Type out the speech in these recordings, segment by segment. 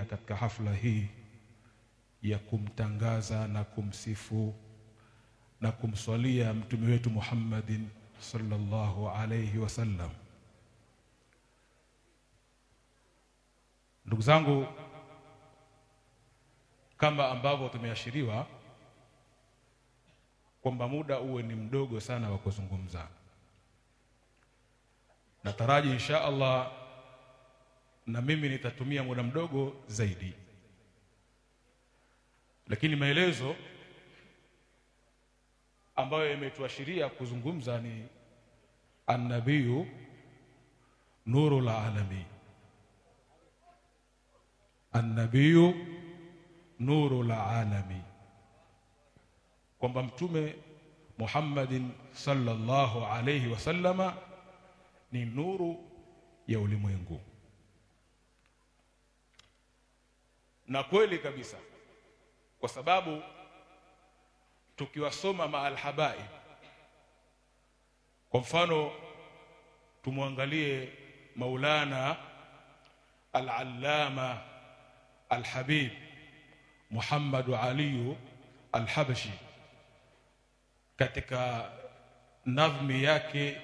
kuhudhuria katika hafla hii ya kumtangaza na kumsifu na kumswalia mtume wetu Muhammadin sallallahu alayhi wasallam. Ndugu zangu, kama ambavyo tumeashiriwa kwamba muda uwe ni mdogo sana wa kuzungumza, nataraji insha Allah na mimi nitatumia muda mdogo zaidi, lakini maelezo ambayo yametuashiria kuzungumza ni an-nabiyyu nurul alamin. An-nabiyyu nurul alamin, kwamba mtume Muhammadin sallallahu alayhi wasallama ni nuru ya ulimwengu. Na kweli kabisa, kwa sababu tukiwasoma ma'al habaib, kwa mfano tumwangalie Maulana al-Allama al-Habib Muhammad Ali al-Habashi katika nadhmi yake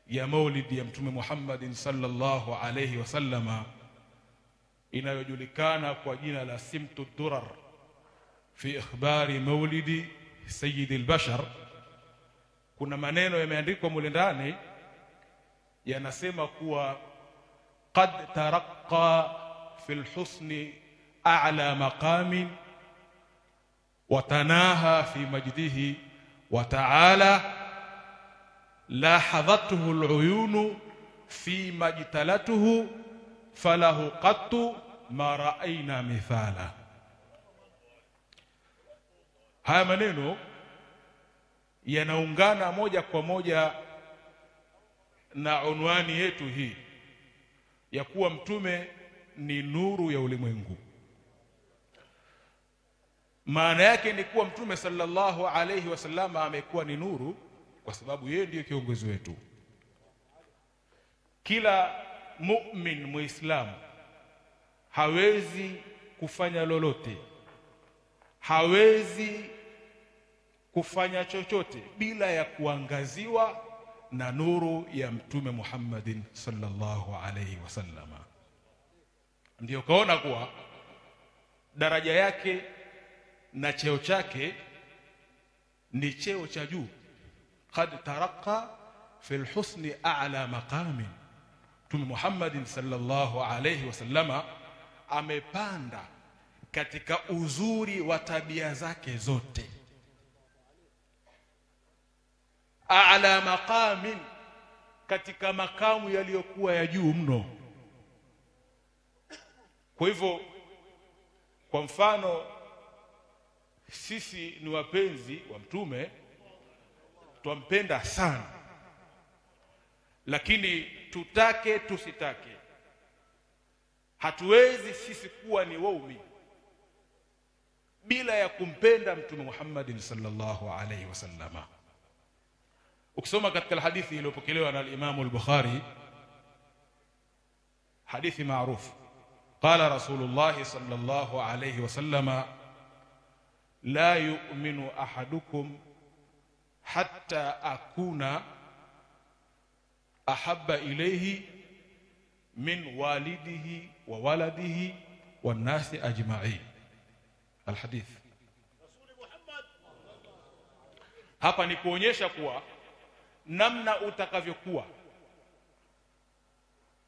ya maulid ya mtume Muhammadin sallallahu alayhi wasallama inayojulikana kwa jina la Simtu Durar fi ikhbari maulidi sayyidil bashar, kuna maneno yameandikwa mule ndani yanasema kuwa qad taraqqa fil husni a'la maqamin wa tanaha fi majdihi wa ta'ala lahadhathu al-uyunu fi majtalatuhu falahu qattu ma ra'ayna mithala. Haya maneno yanaungana moja kwa moja na unwani yetu hii ya kuwa mtume ni nuru ya ulimwengu. Maana yake ni kuwa mtume sallallahu alayhi wasallam amekuwa ni nuru kwa sababu yeye ndiye kiongozi wetu. Kila mu'min muislamu hawezi kufanya lolote, hawezi kufanya chochote bila ya kuangaziwa na nuru ya mtume Muhammadin sallallahu alayhi wasallam. Ndio kaona kuwa daraja yake na cheo chake ni cheo cha juu. Qad taraqqa fil husni a'la maqamin, mtume Muhammadin sallallahu alayhi wasallama amepanda katika uzuri wa tabia zake zote. A'la maqamin, katika makamu yaliyokuwa ya juu mno. Kwa hivyo, kwa mfano sisi ni wapenzi wa mtume, twampenda sana, lakini tutake tusitake hatuwezi sisi kuwa ni waumini bila ya kumpenda mtume Muhammadin sallallahu alayhi wasallama. Ukisoma katika hadithi iliyopokelewa na al-Imam al-Bukhari, hadithi maarufu, qala Rasulullah sallallahu alayhi wasallama la yu'minu ahadukum hatta akuna ahabba ilayhi min walidihi wa waladihi wan nasi ajma'in. Alhadith. Hapa ni kuonyesha kuwa namna utakavyokuwa,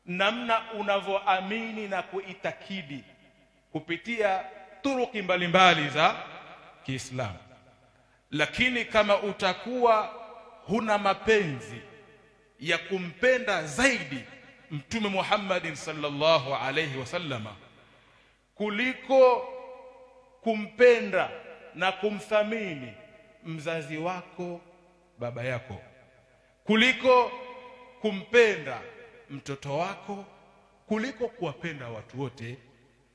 namna unavyoamini na kuitakidi kupitia turuki mbalimbali za Kiislamu, lakini kama utakuwa huna mapenzi ya kumpenda zaidi mtume Muhammadin sallallahu alayhi wasallama kuliko kumpenda na kumthamini mzazi wako, baba yako, kuliko kumpenda mtoto wako, kuliko kuwapenda watu wote,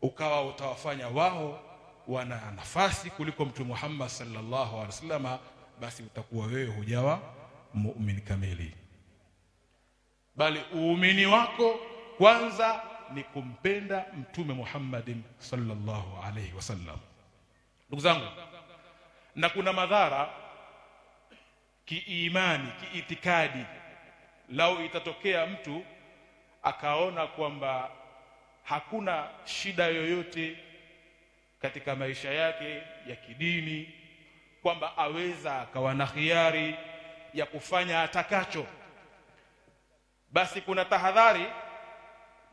ukawa utawafanya wao wana nafasi kuliko mtume Muhammad sallallahu alaihi wasallam, basi utakuwa wewe hujawa muumini kamili. Bali uumini wako kwanza ni kumpenda Mtume Muhammadin sallallahu alayhi wasallam. Ndugu zangu, na kuna madhara kiimani, kiitikadi, lau itatokea mtu akaona kwamba hakuna shida yoyote katika maisha yake ya kidini, kwamba aweza akawa na khiari ya kufanya atakacho, basi kuna tahadhari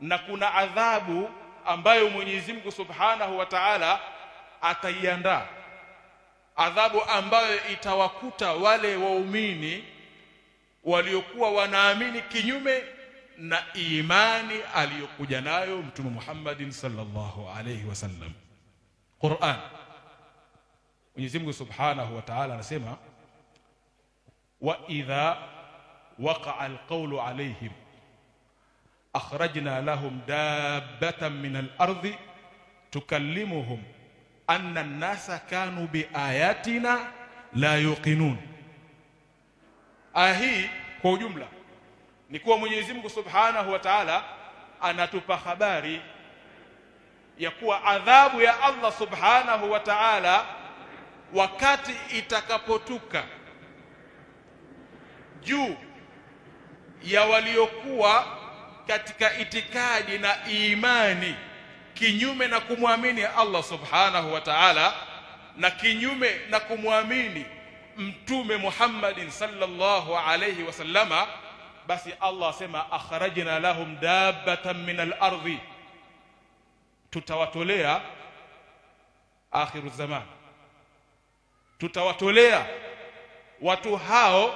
na kuna adhabu ambayo Mwenyezi Mungu Subhanahu wa Ta'ala ataiandaa, adhabu ambayo itawakuta wale waumini waliokuwa wanaamini kinyume na imani aliyokuja nayo Mtume Muhammadin sallallahu alayhi wasallam. Qur'an, Mwenyezi Mungu Subhanahu wa Ta'ala anasema, wa idha waqa'a alqawlu alayhim akhrajna lahum dabbatan min al-ardi tukallimuhum anna an-nasa kanu biayatina la yuqinun. Hii kwa ujumla ni kuwa Mwenyezi Mungu Subhanahu wa Ta'ala anatupa habari ya kuwa adhabu ya Allah Subhanahu wa Ta'ala wakati itakapotuka juu ya waliokuwa katika itikadi na imani kinyume na kumwamini Allah Subhanahu wa Ta'ala na kinyume na kumwamini Mtume Muhammadin sallallahu alayhi wasallama, basi Allah asema akhrajna lahum dabbatan min al-ardi, tutawatolea akhiru zaman, tutawatolea watu hao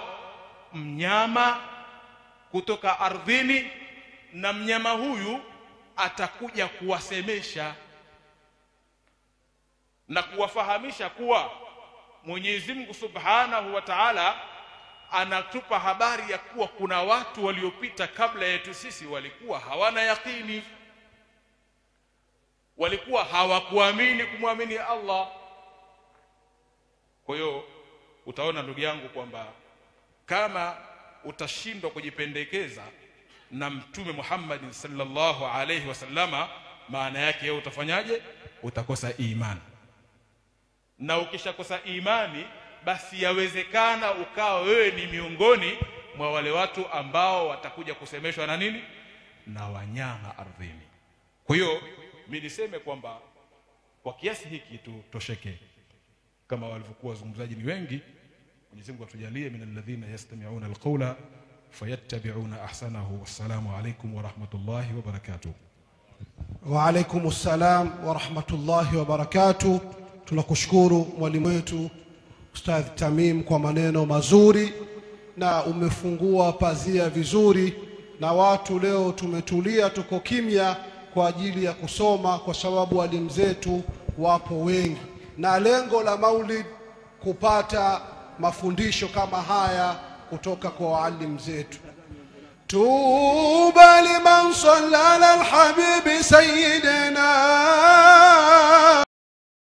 mnyama kutoka ardhini, na mnyama huyu atakuja kuwasemesha na kuwafahamisha kuwa Mwenyezi Mungu Subhanahu wa Ta'ala anatupa habari ya kuwa kuna watu waliopita kabla yetu sisi walikuwa hawana yakini, walikuwa hawakuamini kumwamini Allah. Kwa hiyo utaona ndugu yangu kwamba kama utashindwa kujipendekeza na Mtume Muhammad sallallahu alayhi wasallama, maana yake wewe utafanyaje? Utakosa imani. Na ukishakosa imani, basi yawezekana ukawa wewe ni miongoni mwa wale watu ambao watakuja kusemeshwa na nini? Na wanyama ardhini. Kwa hiyo mimi niseme kwamba kwa kiasi hiki tutosheke, kama walivyokuwa wazungumzaji ni wengi. Mwenyezi Mungu atujalie minal ladhina yastami'una alqawla fayattabi'una ahsanahu. Wassalamu alaykum wa rahmatullahi wa barakatuh. Wa alaykum assalam wa rahmatullahi wa barakatuh. Tunakushukuru mwalimu wetu Ustadh Tamim kwa maneno mazuri, na umefungua pazia vizuri, na watu leo tumetulia, tuko kimya kwa ajili ya kusoma, kwa sababu walimu zetu wapo wengi, na lengo la Maulid kupata mafundisho kama haya kutoka kwa walimu zetu. Tuba liman salla ala alhabibi sayyidina